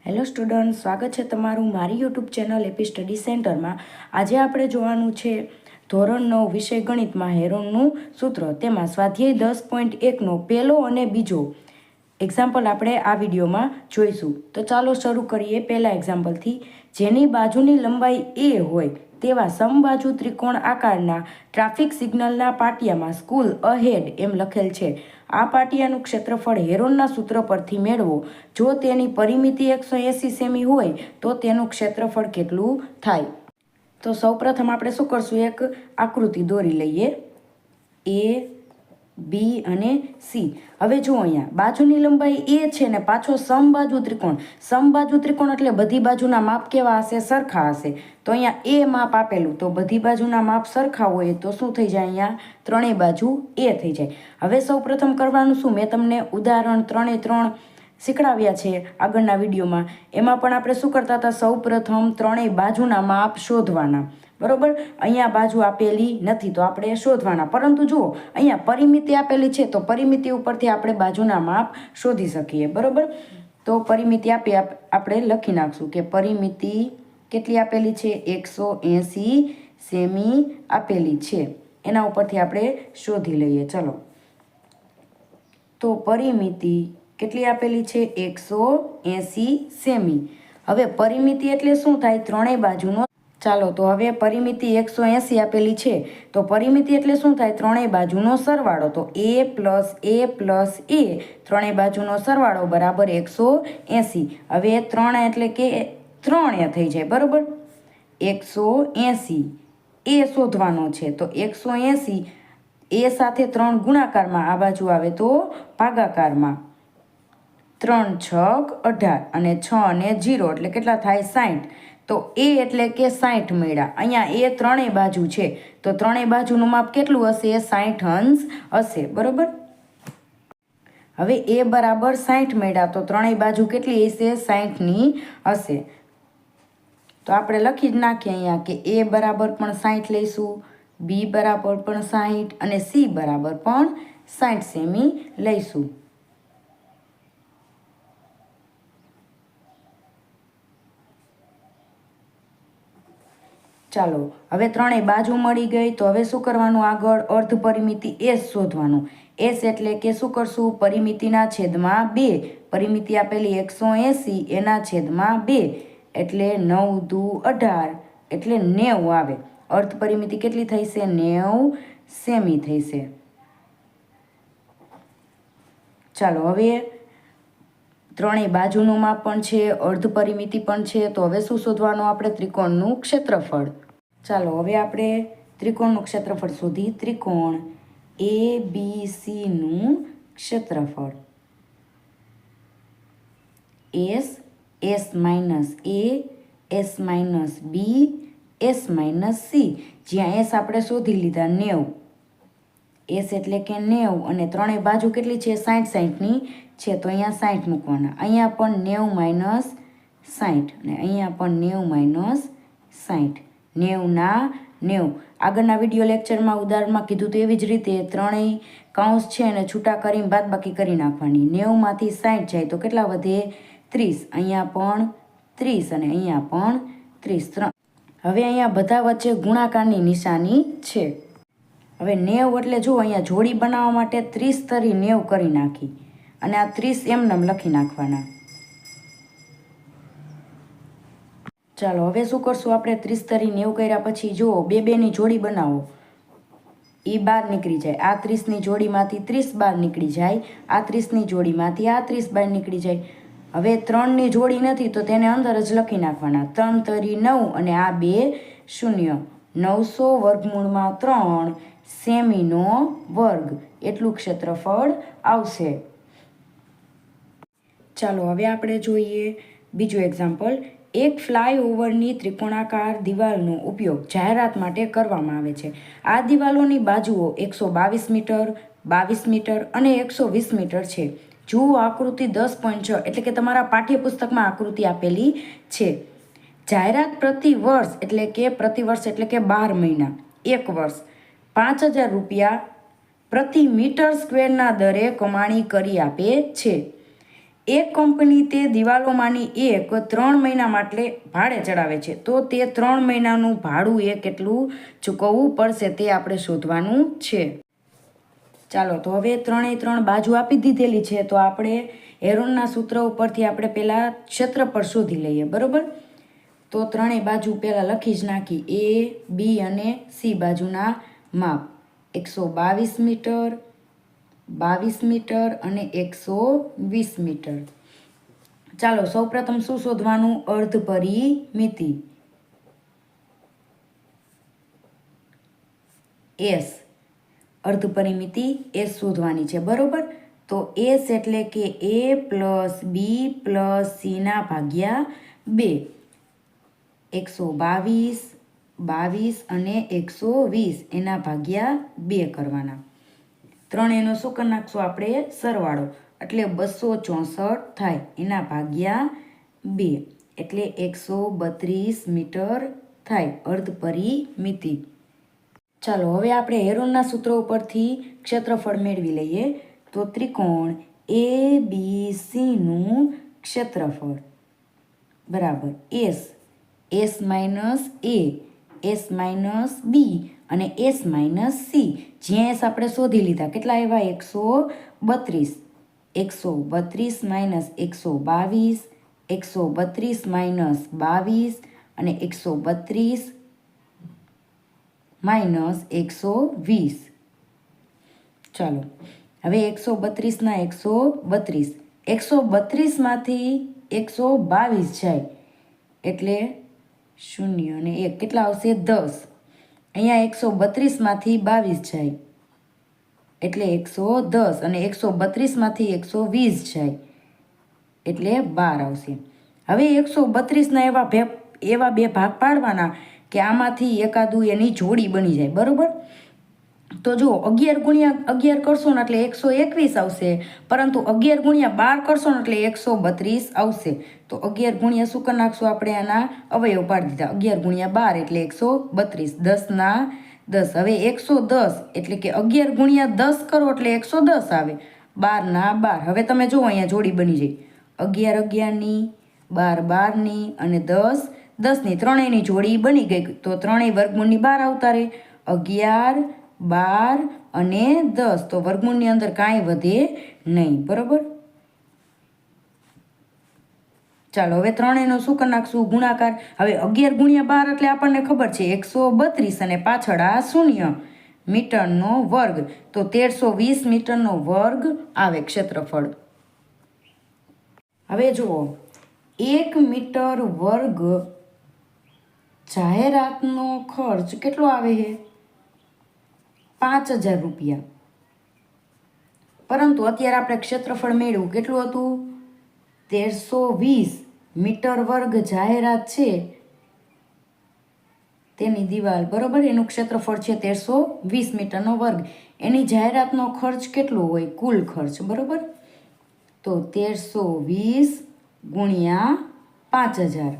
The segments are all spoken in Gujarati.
હેલો સ્ટુડન્ટ, સ્વાગત છે તમારું મારી યુટ્યુબ ચેનલ એપી સ્ટડી સેન્ટરમાં. આજે આપણે જોવાનું છે ધોરણ 9 વિષય ગણિતમાં હેરોનનું સૂત્ર, તેમાં સ્વાધ્યાય 10.1નો પહેલો અને બીજો એક્ઝામ્પલ આપણે આ વિડીયોમાં જોઈશું. તો ચાલો શરૂ કરીએ પહેલા એક્ઝામ્પલથી. જેની બાજુની લંબાઈ એ હોય તેવા સમબાજુ ત્રિકોણ આકારના ટ્રાફિક સિગ્નલના પાટિયામાં સ્કૂલ અહેડ એમ લખેલ છે. આ પાટિયાનું ક્ષેત્રફળ હેરોનના સૂત્ર પરથી મેળવો. જો તેની પરિમિતિ 180 સેમી હોય તો તેનું ક્ષેત્રફળ કેટલું થાય? તો સૌપ્રથમ આપણે શું કરશું, એક આકૃતિ દોરી લઈએ, એ, બી અને સી. હવે જુઓ, અહીંયા બાજુની લંબાઈ એ છે ને પાછો સમબાજુ ત્રિકોણ. સમબાજુ ત્રિકોણ એટલે બધી બાજુના માપ કેવા હશે? સરખા હશે. તો અહીંયા એ માપ આપેલું, તો બધી બાજુના માપ સરખા હોય તો શું થઈ જાય? અહીંયા ત્રણેય બાજુ એ થઈ જાય. હવે સૌ પ્રથમ કરવાનું શું, મેં તમને ઉદાહરણ 3 શીખડાવ્યા છે આગળના વિડીયોમાં. એમાં પણ આપણે શું કરતા હતા? સૌ પ્રથમ ત્રણેય બાજુના માપ શોધવાના, બરોબર. અહીંયા બાજુ આપેલી નથી તો આપણે શોધવાના, પરંતુ જુઓ અહીંયા પરિમિતિ આપેલી છે તો પરિમિતિ ઉપરથી આપણે બાજુના માપ શોધી શકીએ, બરોબર. તો પરિમિતિ આપણે લખી નાખશું કે પરિમિતિ કેટલી આપેલી છે? 180 સેમી આપેલી છે. એના ઉપરથી આપણે શોધી લઈએ. ચલો, તો પરિમિતિ કેટલી આપેલી છે? 180 સેમી. હવે પરિમિતિ એટલે શું થાય? ત્રણેય બાજુનો. ચાલો, તો હવે પરિમિતિ 180 આપેલી છે તો પરિમિતિ એટલે શું થાય? ત્રણેય બાજુનો સરવાળો. તો a પ્લસ a ત્રણેય બાજુનો સરવાળો બરાબર 180. હવે 3 એટલે કે 3 થઈ જાય, બરાબર. 180 એ શોધવાનો છે તો 180 એ સાથે 3 ગુણાકારમાં, આ બાજુ આવે તો ભાગાકારમાં. 3 છક 18 અને 6 અને 0 એટલે કેટલા થાય? 60. તો એ એટલે કે 60 મળ્યા. અહીંયા એ ત્રણેય બાજુ છે તો ત્રણેય બાજુનું માપ કેટલું હશે? 60 અંશ હશે, બરોબર. હવે એ બરાબર 60 મળ્યા તો ત્રણેય બાજુ કેટલી હશે? 60ની હશે. તો આપણે લખી જ નાખીએ અહીંયા કે એ બરાબર પણ 60 લઈશું, બી બરાબર પણ 60 અને સી બરાબર પણ 60 સેમી લઈશું. ચાલો, હવે ત્રણેય બાજુ મળી ગઈ તો હવે શું કરવાનું? આગળ અર્ધ પરિમિતિ એસ શોધવાનું. એસ એટલે કે શું કરશું? પરિમિતિના છેદમાં 2. પરિમિતિ આપેલી 180 એના છેદમાં 2 એટલે 9 દુ 18 એટલે 90 આવે. અર્ધ પરિમિતિ કેટલી થઈ છે? 90 સેમી થઈ છે. ચાલો, હવે ત્રણેય બાજુનું માપ પણ છે, અર્ધ પરિમિતિ પણ છે, તો હવે શું શોધવાનું આપણે? ત્રિકોણનું ક્ષેત્રફળ. ચાલો, હવે આપણે ત્રિકોણનું ક્ષેત્રફળ શોધી. ત્રિકોણ એ બી સીનું ક્ષેત્રફળ એસ માઇનસ એ, એસ માઇનસ બી, એસ માઇનસ સી. જ્યાં એસ આપણે શોધી લીધા 90. એસ એટલે કે 90 અને ત્રણેય બાજુ કેટલી છે? 60ની છે તો અહીંયા 60 મૂકવાના. અહીંયા પણ 90 માઇનસ 60 અને અહીંયા પણ 90 માઇનસ 60. 90 ના 90. આગળના વિડીયો લેક્ચરમાં ઉદાહરણમાં કીધું તો એવી જ રીતે ત્રણેય કૌંસ છે અને છૂટા કરીને બાદબાકી કરી નાખવાની. 90માંથી 60 જાય તો કેટલા વધે? 30. અહીંયા પણ 30 અને અહીંયા પણ 30. હવે અહીંયા બધા વચ્ચે ગુણાકારની નિશાની છે. હવે 90 એટલે જુઓ, અહીંયા જોડી બનાવવા માટે 30 તરી 90 કરી નાખી અને આ 30 એમનેમ લખી નાખવાના. ચાલો, હવે શું કરશું આપણે? 30 તરી 90 કર્યા પછી જુઓ, બેની જોડી બનાવો, એ બહાર નીકળી જાય. આ 30ની જોડીમાંથી 30 બહાર નીકળી જાય, આ 30ની જોડીમાંથી આ 30 બહાર નીકળી જાય. હવે 3ની જોડી નથી તો તેને અંદર જ લખી નાખવાના. 3 તરી 9 અને આ 2 શૂન્ય. 900 વર્ગમૂળમાં 3 સેમીનો વર્ગ એટલું ક્ષેત્રફળ આવશે. ચાલો, હવે આપણે જોઈએ બીજું એક્ઝામ્પલ. એક ફ્લાયઓવરની ત્રિકોણાકાર દિવાલનો ઉપયોગ જાહેરાત માટે કરવામાં આવે છે. આ દિવાલોની બાજુઓ 122 મીટર, 22 મીટર અને 120 મીટર છે. જુઓ આકૃતિ 10.6 એટલે કે તમારા પાઠ્યપુસ્તકમાં આકૃતિ આપેલી છે. જાહેરાત પ્રતિ વર્ષ એટલે કે 12 મહિના, 1 વર્ષ 5000 રૂપિયા પ્રતિ મીટર સ્ક્વેરના દરે કમાણી કરી આપે છે. એક કંપની તે દિવાલોમાંની એક 3 મહિના માટે ભાડે ચડાવે છે, તો તે 3 મહિનાનું ભાડું એ કેટલું ચૂકવવું પડશે તે આપણે શોધવાનું છે. ચાલો, તો હવે 3 બાજુ આપી દીધેલી છે, તો આપણે હેરોનના સૂત્ર ઉપરથી આપણે પહેલાં ક્ષેત્રફળ શોધી લઈએ. બરાબર, તો 3 બાજુ પહેલાં લખી જ નાખી. A, B અને C બાજુના માપ 122 મીટર, 22 મીટર અને 120 મીટર. ચાલો, સૌપ્રથમ શું શોધવાનું? અર્ધ પરિમિતિ S, અર્ધ પરિમિતિ S શોધવાની છે. બરોબર, તો S એટલે કે A plus B plus C ના ભાગ્યા 2. 122, 22 અને 120 એના ભાગ્યા 2 કરવાના. ત્રણેયનો શું કરી નાખશું આપણે? સરવાળો, એટલે 264 થાય. એના ભાગ્યા 2 એટલે 132 મીટર થાય અર્ધ પરિમિતિ. ચાલો, હવે આપણે હેરોનના સૂત્ર ઉપરથી ક્ષેત્રફળ મેળવી લઈએ. તો ત્રિકોણ ABCનું ક્ષેત્રફળ બરાબર S minus A, S minus B અને S માઇનસ C. જ્યાં S આપણે શોધી લીધા, કેટલા આવ્યા? 132. 132 માઇનસ 122, 132 માઇનસ 22 અને 132 માઇનસ 120. ચાલો, હવે 132ના 132, 132માંથી 122 જાય એટલે 0 અને 1 કેટલા આવશે? 10. અહીંયા 132માંથી 22 જાય એટલે 110 અને 132માંથી 120 જાય એટલે 12 આવશે. હવે 132ના એવા બે ભાગ પાડવાના કે આમાંથી એકાદું એની જોડી બની જાય. બરોબર, તો જો 11 ગુણ્યા 11 કરશો ને એટલે 121 આવશે, પરંતુ 11 ગુણ્યા 12 કરશો ને એટલે 132 આવશે. તો 11 ગુણ્યા શું કરી નાખશું આપણે? આના અવયવ પાડી દીધા. 11 ગુણ્યા 12 એટલે 132, 10ના 10. હવે 110 એટલે કે 11 ગુણ્યા 10 કરો એટલે 110 આવે. 12ના 12. હવે તમે જુઓ અહીંયા જોડી બની જાય. 11 11ની, 12 12ની અને 10 10ની. ત્રણેયની જોડી બની ગઈ. તો ત્રણેય વર્ગમૂળની બહાર આવતા રહે. 11, 12 અને 10. તો વર્ગમૂળની અંદર કાંઈ વધે નહીં. બરોબર, ચાલો, હવે ત્રણેયનો શું કરી નાખશું? ગુણાકાર. હવે 11 ગુણ્યા 12 એટલે આપણને ખબર છે 132 અને પાછળ આ 0 મીટરનો વર્ગ, તો 1320 મીટરનો વર્ગ આવે ક્ષેત્રફળ. હવે જુઓ, 1 મીટર વર્ગ જાહેરાતનો ખર્ચ કેટલો આવે છે? 5000 રૂપિયા. પરંતુ અત્યારે આપણે ક્ષેત્રફળ મેળવ્યું, કેટલું હતું? 1320 મીટર વર્ગ જાહેરાત છે તેની દિવાલ. બરોબર, એનું ક્ષેત્રફળ છે 1320 મીટરનો વર્ગ. એની જાહેરાતનો ખર્ચ કેટલો હોય? કુલ ખર્ચ. બરોબર, તો 1320 ગુણ્યા 5000,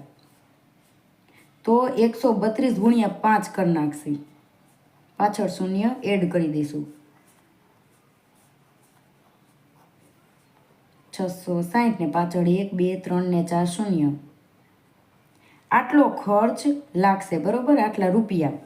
તો 132 ગુણ્યા 5 કરી નાખશે. પાછળ 0 એડ કરી દઈશું. 660 ને પાછળ 1 2 3 ને 4 0. આટલો ખર્ચ લાગશે. બરોબર, આટલા રૂપિયા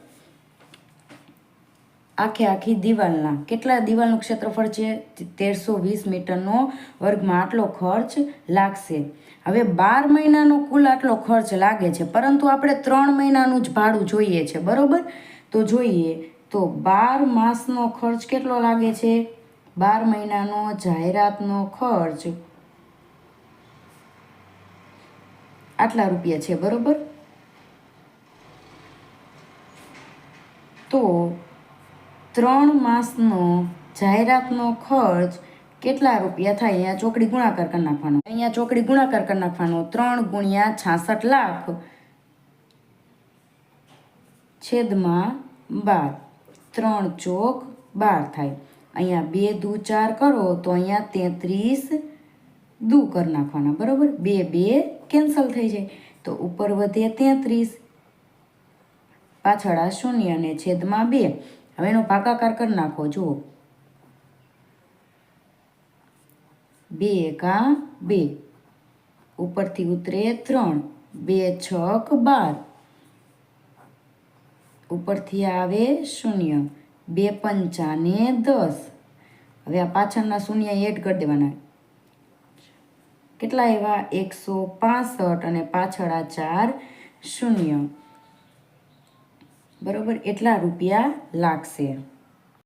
આખી દિવાલના. કેટલા દિવાલનું ક્ષેત્રફળ છે? 1320 મીટરનો વર્ગમાં આટલો ખર્ચ લાગશે. હવે 12 મહિનાનો કુલ આટલો ખર્ચ લાગે છે, પરંતુ આપણે 3 મહિનાનું જ ભાડું જોઈએ છે. બરોબર, તો જોઈએ તો 12 માસનો ખર્ચ કેટલો લાગે છે? 12 મહિનાનો જાહેરાતનો ખર્ચ આટલા રૂપિયા છે. બરોબર, તો 3 માસનો જાહેરાતનો ખર્ચ કેટલા રૂપિયા થાય? અહીંયા ચોકડી ગુણાકાર કરી નાખવાનો. 3 ગુણ્યા 66 લાખ છેદમાં 12. 3 ચોક 12 થાય. અહીંયા 2 દુ 4 કરો તો અહીંયા 33 દુ કરી નાખવાના. બરોબર, 2 2 કેન્સલ થઈ જાય, તો ઉપર વધે 33, પાછળ આ 0 અને છેદમાં 2. હવે એનો ભાગાકાર કરી નાખો. જુઓ, 2 એકા 2, ઉપરથી ઉતરે 3, 2 છક 12, ઉપરથી આવે 0, 2 પંચા ને 10. હવે આ પાછળના શૂન્ય એડ કરી દેવાના. કેટલા આવ્યા? 165 અને પાછળ આ 4 શૂન્ય. બરોબર, એટલા રૂપિયા લાગશે.